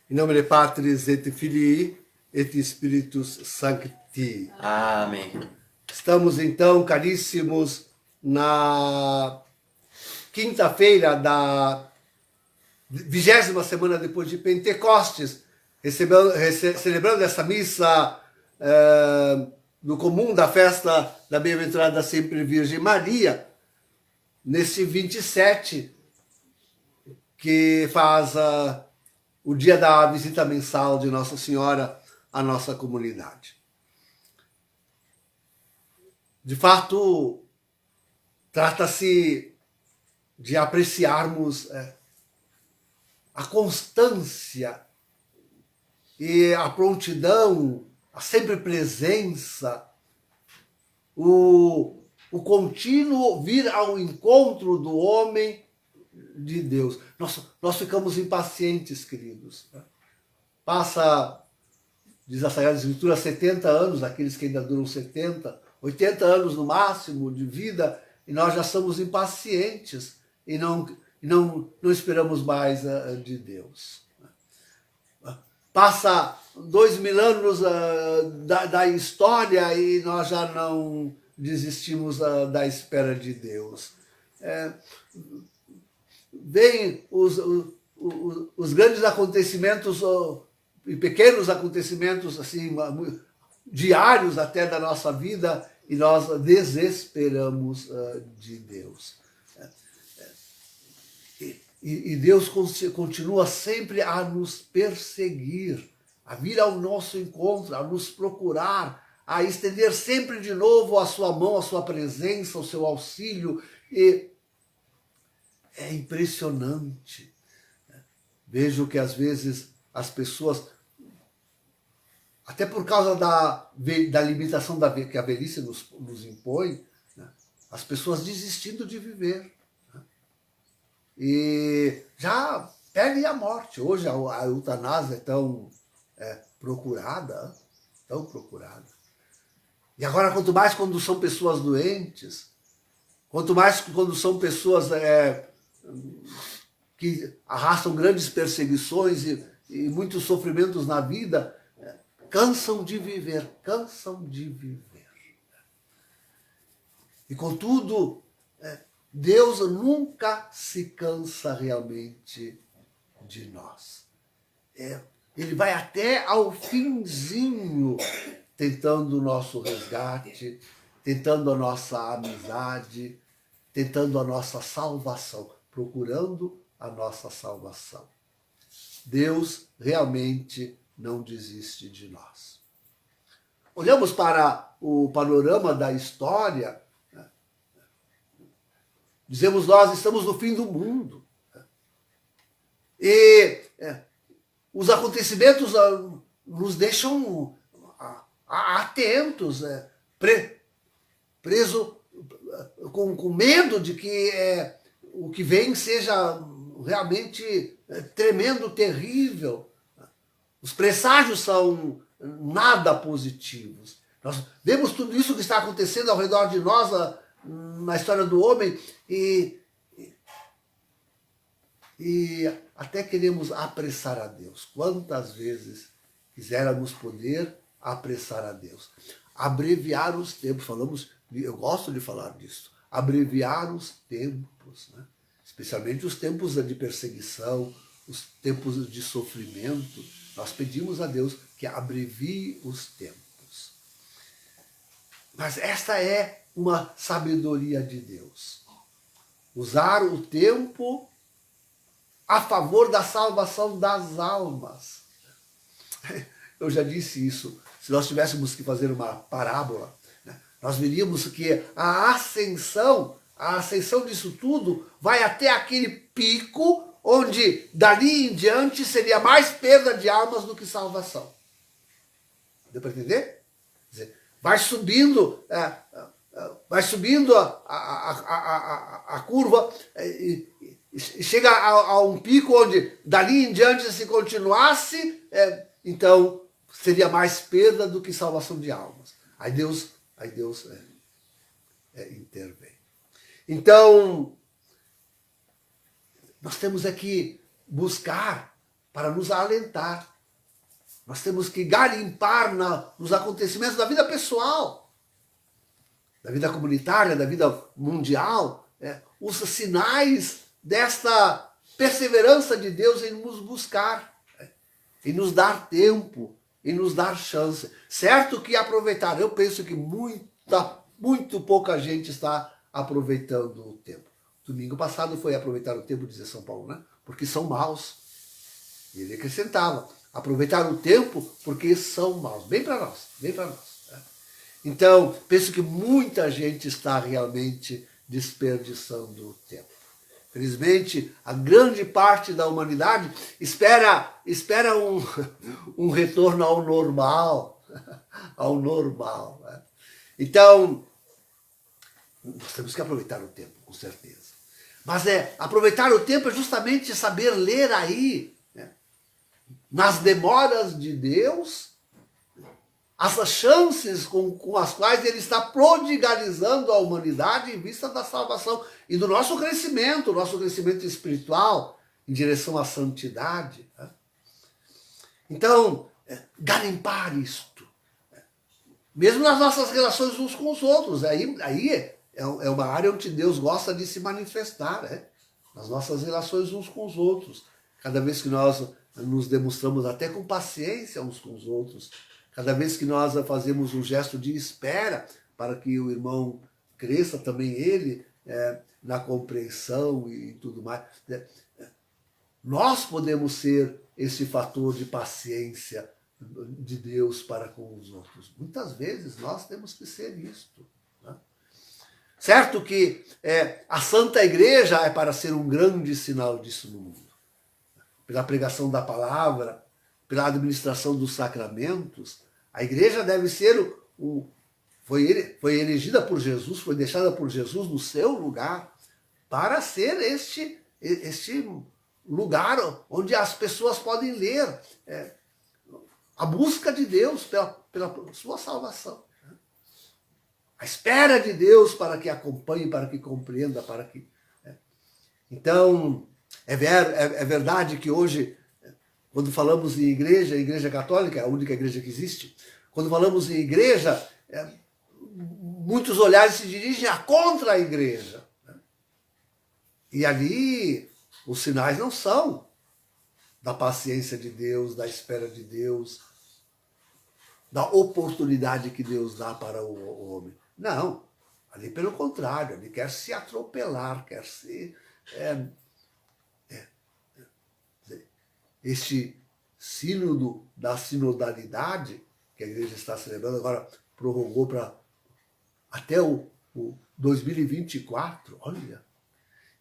In nome Dei Patris et Filii et Spiritus Sancti. Amém. Estamos então, caríssimos, na quinta-feira da 20ª semana depois de Pentecostes, celebrando essa missa no comum da festa da Bem-aventurada Sempre Virgem Maria, nesse 27, que faz o dia da visita mensal de Nossa Senhora à nossa comunidade. De fato, trata-se de apreciarmos a constância e a prontidão, a sempre presença, o contínuo vir ao encontro do homem de Deus. Nós ficamos impacientes, queridos. Passa, diz a Sagrada Escritura, 70 anos, aqueles que ainda duram 70, 80 anos no máximo de vida, e nós já somos impacientes e não esperamos mais de Deus. Passa 2000 anos da história e nós já não desistimos da espera de Deus. Vêm os grandes acontecimentos e pequenos acontecimentos assim diários até da nossa vida e nós desesperamos de Deus. E Deus continua sempre a nos perseguir, a vir ao nosso encontro, a nos procurar, a estender sempre de novo a sua mão, a sua presença, o seu auxílio. E é impressionante. Vejo que às vezes as pessoas, até por causa da limitação que a velhice nos impõe, né, as pessoas desistindo de viver. Né, e já pedem a morte. Hoje a eutanásia é tão procurada, tão procurada. E agora, quanto mais quando são pessoas doentes, quanto mais quando são pessoas que arrastam grandes perseguições e muitos sofrimentos na vida, cansam de viver. E contudo, Deus nunca se cansa realmente de nós. Ele vai até ao finzinho, tentando o nosso resgate, tentando a nossa amizade, tentando a nossa salvação, procurando a nossa salvação. Deus realmente não desiste de nós. Olhamos para o panorama da história, né? Dizemos nós, estamos no fim do mundo. E os acontecimentos nos deixam atentos, preso com medo de que o que vem seja realmente tremendo, terrível. Os presságios são nada positivos. Nós vemos tudo isso que está acontecendo ao redor de nós na história do homem e até queremos apressar a Deus. Quantas vezes quiséramos poder apressar a Deus? Abreviar os tempos, eu gosto de falar disso, abreviar os tempos, né? Especialmente os tempos de perseguição, os tempos de sofrimento. Nós pedimos a Deus que abrevie os tempos. Mas esta é uma sabedoria de Deus. Usar o tempo a favor da salvação das almas. Eu já disse isso. Se nós tivéssemos que fazer uma parábola, né, nós veríamos que a ascensão disso tudo vai até aquele pico onde dali em diante seria mais perda de almas do que salvação. Deu para entender? Quer dizer, vai subindo a curva e chega a um pico onde dali em diante, se continuasse, então seria mais perda do que salvação de almas. Aí Deus intervém. Então, nós temos que buscar para nos alentar. Nós temos que garimpar nos acontecimentos da vida pessoal, da vida comunitária, da vida mundial, os sinais desta perseverança de Deus em nos buscar, em nos dar tempo, em nos dar chance. Certo que aproveitar, eu penso que muito pouca gente está aproveitando o tempo. Domingo passado foi aproveitar o tempo, dizia São Paulo, né? Porque são maus. E ele acrescentava, aproveitar o tempo porque são maus. Bem para nós, bem para nós. Né? Então, penso que muita gente está realmente desperdiçando o tempo. Felizmente, a grande parte da humanidade espera um retorno ao normal. Ao normal. Né? Então, nós temos que aproveitar o tempo, com certeza. Mas aproveitar o tempo é justamente saber ler aí, né, nas demoras de Deus, as chances com as quais Ele está prodigalizando a humanidade em vista da salvação e do nosso crescimento espiritual em direção à santidade. Né? Então, garimpar isto. Mesmo nas nossas relações uns com os outros. Aí é uma área onde Deus gosta de se manifestar, né? Nas nossas relações uns com os outros. Cada vez que nós nos demonstramos até com paciência uns com os outros, cada vez que nós fazemos um gesto de espera para que o irmão cresça também ele na compreensão e tudo mais, nós podemos ser esse fator de paciência de Deus para com os outros. Muitas vezes nós temos que ser isto. Né? Certo que a Santa Igreja é para ser um grande sinal disso no mundo. Pela pregação da palavra, pela administração dos sacramentos, a Igreja deve ser foi elegida por Jesus, foi deixada por Jesus no seu lugar para ser este lugar onde as pessoas podem ler a busca de Deus pela sua salvação. A espera de Deus para que acompanhe, para que compreenda, para que... Então, é verdade que hoje, quando falamos em igreja, a Igreja Católica é a única igreja que existe, quando falamos em igreja, muitos olhares se dirigem contra a igreja. E ali, os sinais não são da paciência de Deus, da espera de Deus, da oportunidade que Deus dá para o homem. Não, ali pelo contrário, ele quer se atropelar, quer se... Este sínodo da sinodalidade, que a igreja está celebrando, agora prorrogou para até o 2024, olha.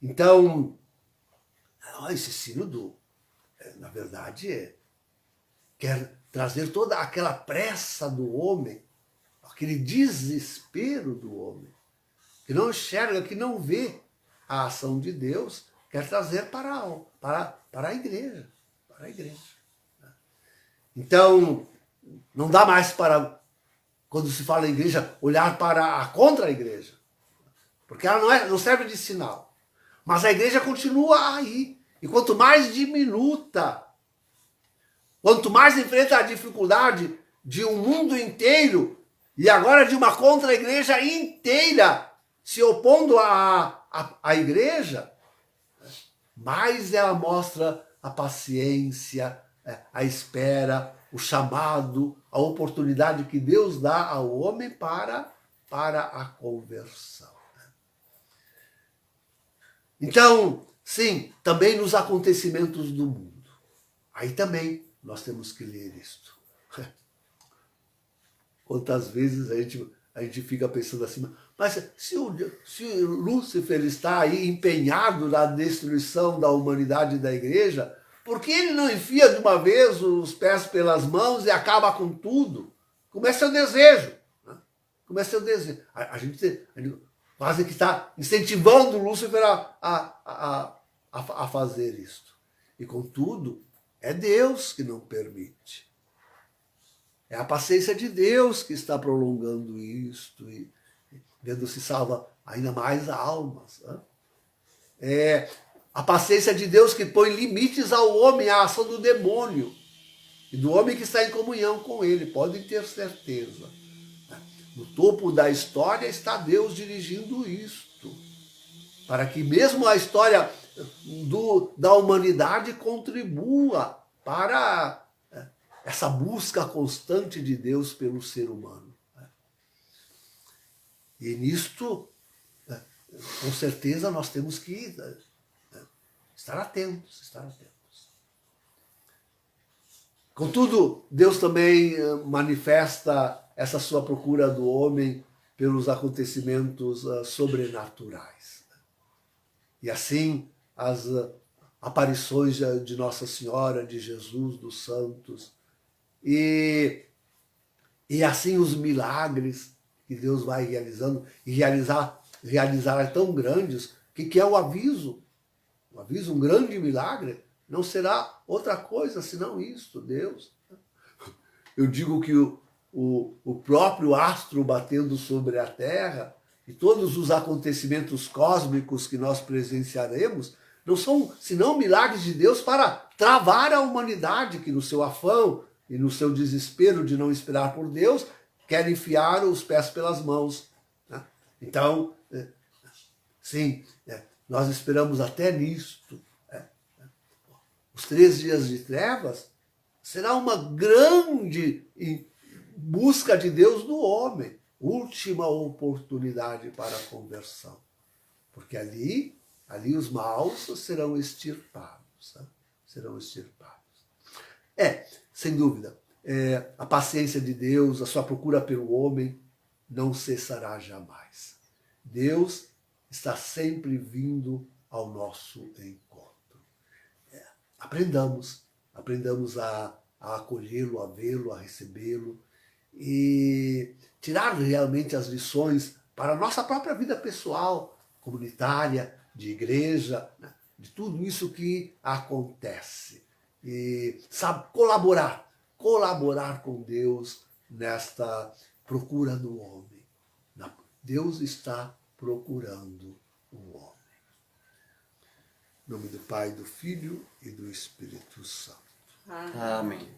Então, esse sínodo, na verdade, quer trazer toda aquela pressa do homem, aquele desespero do homem, que não enxerga, que não vê a ação de Deus, quer trazer para a igreja. Para a igreja. Então, não dá mais para, quando se fala em igreja, olhar para contra a igreja. Porque ela não serve de sinal. Mas a igreja continua aí. E quanto mais diminuta, quanto mais enfrenta a dificuldade de um mundo inteiro, e agora de uma contra-igreja inteira se opondo à igreja, mais ela mostra a paciência, a espera, o chamado, a oportunidade que Deus dá ao homem para a conversão. Então, sim, também nos acontecimentos do mundo. Aí também nós temos que ler isto. Quantas vezes a gente fica pensando assim, mas se Lúcifer está aí empenhado na destruição da humanidade e da igreja, por que ele não enfia de uma vez os pés pelas mãos e acaba com tudo? Como é seu desejo? Né? Como é seu desejo? A gente quase que está incentivando Lúcifer a fazer isto. E contudo, é Deus que não permite. É a paciência de Deus que está prolongando isto e vendo se salva ainda mais almas. Né? A paciência de Deus que põe limites ao homem, à ação do demônio e do homem que está em comunhão com ele. Podem ter certeza. No topo da história está Deus dirigindo isto, para que mesmo a história da humanidade contribua para essa busca constante de Deus pelo ser humano. E nisto, com certeza, nós temos que estar atentos, estar atentos. Contudo, Deus também manifesta essa sua procura do homem pelos acontecimentos sobrenaturais. E assim, as aparições de Nossa Senhora, de Jesus, dos santos, e assim os milagres que Deus vai realizando, e realizar tão grandes, que é o aviso. O aviso, um grande milagre, não será outra coisa senão isto, Deus. Eu digo que o próprio astro batendo sobre a Terra e todos os acontecimentos cósmicos que nós presenciaremos não são senão milagres de Deus para travar a humanidade que no seu afã e no seu desespero de não esperar por Deus quer enfiar os pés pelas mãos. Então, sim, nós esperamos até nisto. Os 3 dias de trevas será uma grande busca de Deus no homem, última oportunidade para a conversão. Porque ali os maus serão extirpados. Serão extirpados. Sem dúvida, a paciência de Deus, a sua procura pelo homem não cessará jamais. Deus está sempre vindo ao nosso encontro. Aprendamos a acolhê-lo, a vê-lo, a recebê-lo e tirar realmente as lições para a nossa própria vida pessoal, comunitária, de igreja, de tudo isso que acontece. E sabe, colaborar com Deus nesta procura do homem. Deus está procurando o homem. Em nome do Pai, do Filho e do Espírito Santo. Amém.